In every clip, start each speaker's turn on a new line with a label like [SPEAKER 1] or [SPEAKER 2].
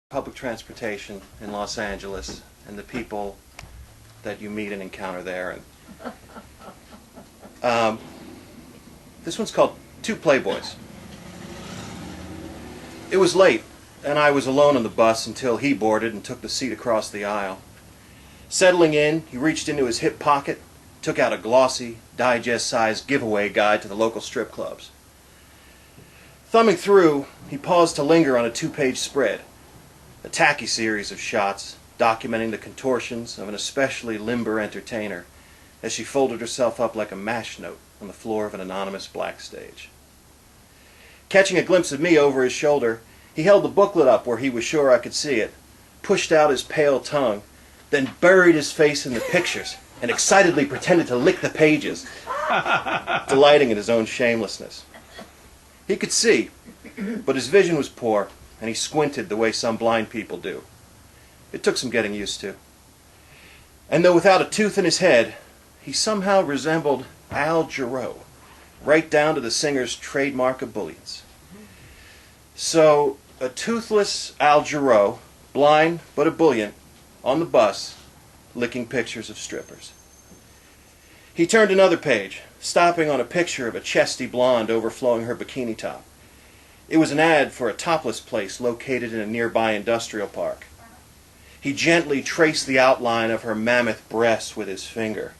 [SPEAKER 1] public transportation in Los Angeles and the people that you meet and encounter there. And this one's called Two Playboys. It was late, and I was alone on the bus until he boarded and took the seat across the aisle. Settling in, he reached into his hip pocket, took out a glossy, digest-sized giveaway guide to the local strip clubs. Thumbing through, he paused to linger on a 2-page spread, a tacky series of shots documenting the contortions of an especially limber entertainer as she folded herself up like a mash note on the floor of an anonymous black stage. Catching a glimpse of me over his shoulder, he held the booklet up where he was sure I could see it, pushed out his pale tongue, then buried his face in the pictures and excitedly pretended to lick the pages, delighting in his own shamelessness. He could see, but his vision was poor, and he squinted the way some blind people do. It took some getting used to. And though without a tooth in his head, he somehow resembled Al Jarreau, right down to the singer's trademark ebullience. So, a toothless Al Jarreau, blind but ebullient, on the bus, licking pictures of strippers. He turned another page, stopping on a picture of a chesty blonde overflowing her bikini top. It was an ad for a topless place located in a nearby industrial park. He gently traced the outline of her mammoth breasts with his finger.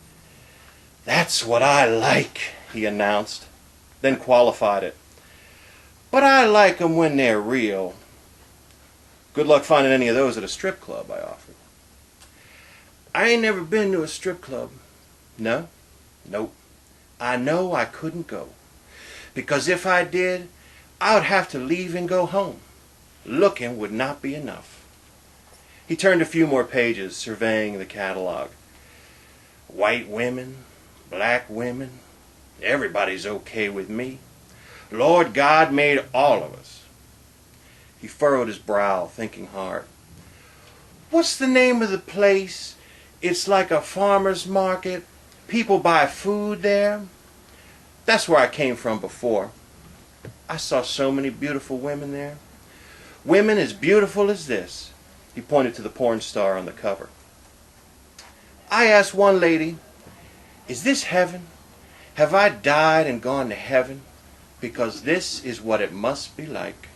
[SPEAKER 1] "That's what I like," he announced, then qualified it. "But I like 'em when they're real." "Good luck finding any of those at a strip club," I offered. "I ain't never been to a strip club." "No?" "Nope. I know I couldn't go. Because if I did, I would have to leave and go home. Looking would not be enough." He turned a few more pages, surveying the catalog. "White women, black women, everybody's okay with me. Lord God made all of us." He furrowed his brow, thinking hard. "What's the name of the place? It's like a farmer's market. People buy food there." "That's where I came from before. I saw so many beautiful women there. Women as beautiful as this." He pointed to the porn star on the cover. "I asked one lady, 'Is this heaven? Have I died and gone to heaven? Because this is what it must be like.'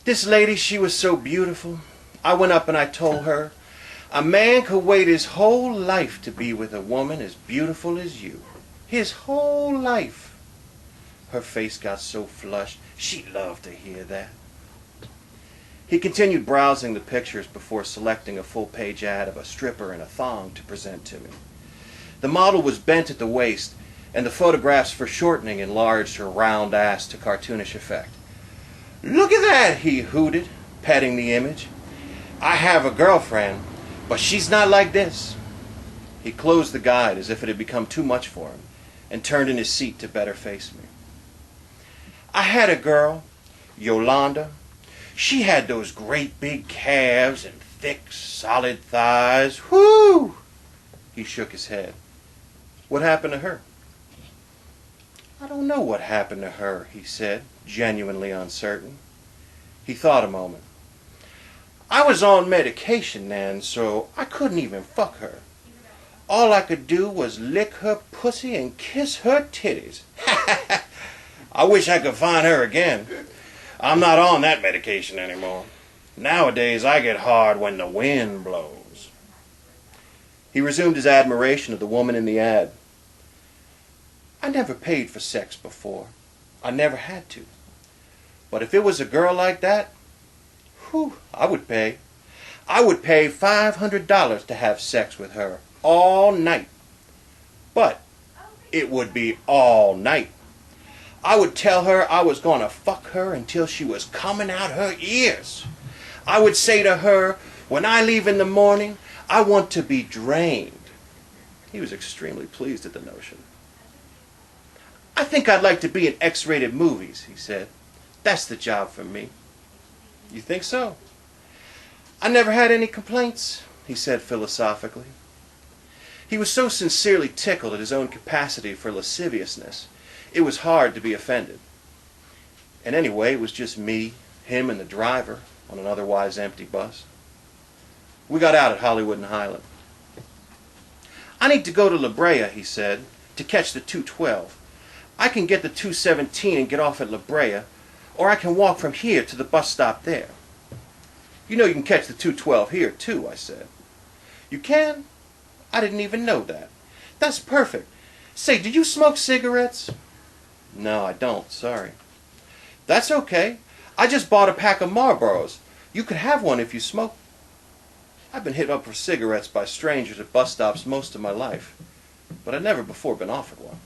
[SPEAKER 1] This lady, she was so beautiful. I went up and I told her, 'A man could wait his whole life to be with a woman as beautiful as you. His whole life.' Her face got so flushed. She loved to hear that." He continued browsing the pictures before selecting a full-page ad of a stripper in a thong to present to me. The model was bent at the waist, and the photographs for shortening enlarged her round ass to cartoonish effect. "Look at that," he hooted, petting the image. "I have a girlfriend, but she's not like this." He closed the guide as if it had become too much for him, and turned in his seat to better face me. "I had a girl, Yolanda. She had those great big calves and thick, solid thighs. Whoo!" He shook his head. "What happened to her?" "I don't know what happened to her," he said, genuinely uncertain. He thought a moment. "I was on medication then, so I couldn't even fuck her. All I could do was lick her pussy and kiss her titties. I wish I could find her again. I'm not on that medication anymore. Nowadays I get hard when the wind blows." He resumed his admiration of the woman in the ad. "I never paid for sex before. I never had to. But if it was a girl like that, whew, I would pay. I would pay $500 to have sex with her all night. But it would be all night. I would tell her I was going to fuck her until she was coming out her ears. I would say to her, 'When I leave in the morning, I want to be drained.'" He was extremely pleased at the notion. "I think I'd like to be in X-rated movies," he said. "That's the job for me." "You think so?" "I never had any complaints," he said philosophically. He was so sincerely tickled at his own capacity for lasciviousness, it was hard to be offended. And anyway, it was just me, him, and the driver, on an otherwise empty bus. We got out at Hollywood and Highland. "I need to go to La Brea," he said, "to catch the 212. I can get the 217 and get off at La Brea, or I can walk from here to the bus stop there." "You know you can catch the 212 here, too," I said. "You can? I didn't even know that. That's perfect. Say, do you smoke cigarettes?" "No, I don't. Sorry." "That's okay. I just bought a pack of Marlboros. You could have one if you smoke." I've been hit up for cigarettes by strangers at bus stops most of my life, but I'd never before been offered one.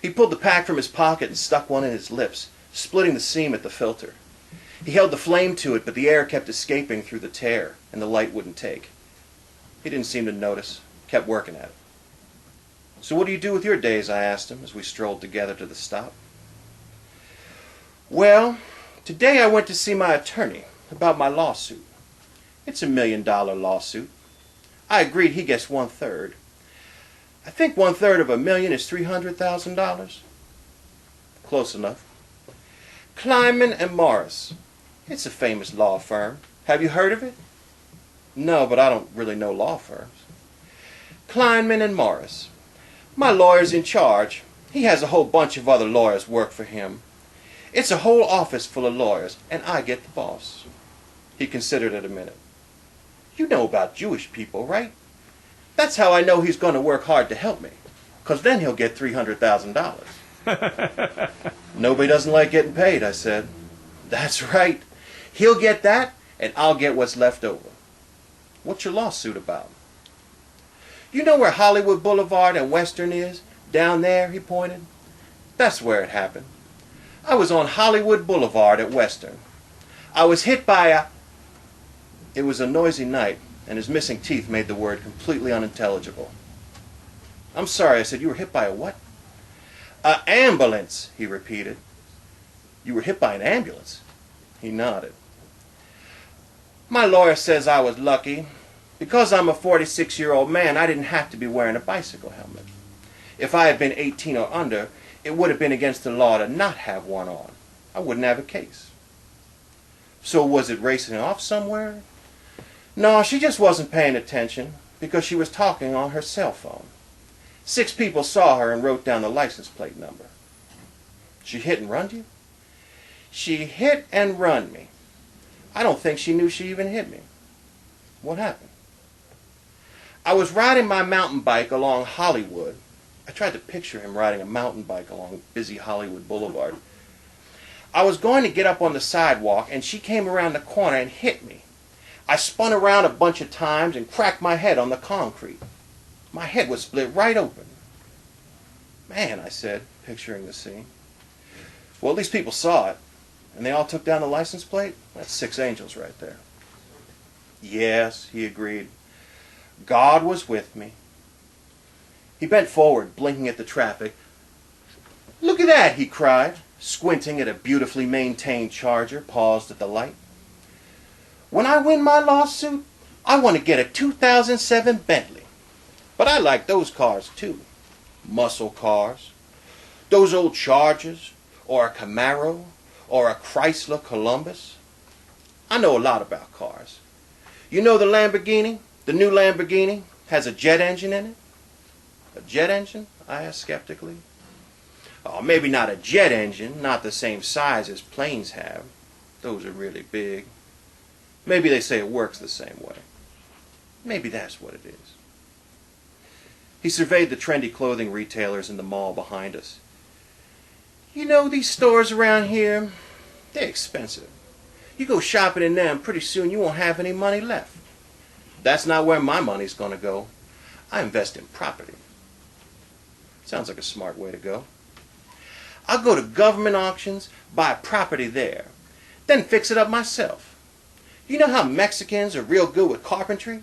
[SPEAKER 1] He pulled the pack from his pocket and stuck one in his lips, splitting the seam at the filter. He held the flame to it, but the air kept escaping through the tear, and the light wouldn't take. He didn't seem to notice, kept working at it. "So what do you do with your days?" I asked him as we strolled together to the stop. "Well, today I went to see my attorney about my lawsuit. It's $1 million lawsuit. I agreed he gets 1/3. I think 1/3 of $1 million is $300,000. Close enough. Kleinman and Morris. It's a famous law firm. Have you heard of it?" "No, but I don't really know law firms." "Kleinman and Morris. My lawyer's in charge. He has a whole bunch of other lawyers work for him. It's a whole office full of lawyers, and I get the boss." He considered it a minute. "You know about Jewish people, right? That's how I know he's going to work hard to help me, 'cause then he'll get $300,000. "Nobody doesn't like getting paid," I said. "That's right. He'll get that, and I'll get what's left over." "What's your lawsuit about?" "You know where Hollywood Boulevard and Western is? Down there," he pointed. "That's where it happened. I was on Hollywood Boulevard at Western. I was hit by a..." It was a noisy night, and his missing teeth made the word completely unintelligible. "I'm sorry," I said. "You were hit by a what?" "A ambulance," he repeated. "You were hit by an ambulance?" He nodded. "My lawyer says I was lucky. Because I'm a 46-year-old man, I didn't have to be wearing a bicycle helmet. If I had been 18 or under, it would have been against the law to not have one on. I wouldn't have a case." "So was it racing off somewhere?" "No, she just wasn't paying attention because she was talking on her cell phone. 6 people saw her and wrote down the license plate number." "She hit and run you?" "She hit and run me. I don't think she knew she even hit me." "What happened?" "I was riding my mountain bike along Hollywood." I tried to picture him riding a mountain bike along busy Hollywood Boulevard. "I was going to get up on the sidewalk, and she came around the corner and hit me. I spun around a bunch of times and cracked my head on the concrete. My head was split right open." "Man," I said, picturing the scene. "Well, at least people saw it. And they all took down the license plate? That's 6 angels right there." "Yes," he agreed. "God was with me." He bent forward, blinking at the traffic. "Look at that," he cried, squinting at a beautifully maintained Charger paused at the light. "When I win my lawsuit, I want to get a 2007 Bentley. But I like those cars too. Muscle cars. Those old Chargers, or a Camaro, or a Chrysler Columbus. I know a lot about cars. You know the Lamborghini? The new Lamborghini has a jet engine in it." "A jet engine?" I asked skeptically. "Oh, maybe not a jet engine, not the same size as planes have. Those are really big. Maybe they say it works the same way. Maybe that's what it is." He surveyed the trendy clothing retailers in the mall behind us. "You know, these stores around here, they're expensive. You go shopping in them, pretty soon you won't have any money left. That's not where my money's going to go. I invest in property." Sounds like a smart way to go. "I'll go to government auctions, buy property there, then fix it up myself. You know how Mexicans are real good with carpentry?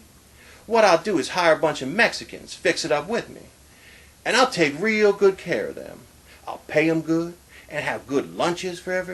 [SPEAKER 1] What I'll do is hire a bunch of Mexicans, fix it up with me. And I'll take real good care of them. I'll pay them good and have good lunches for everybody.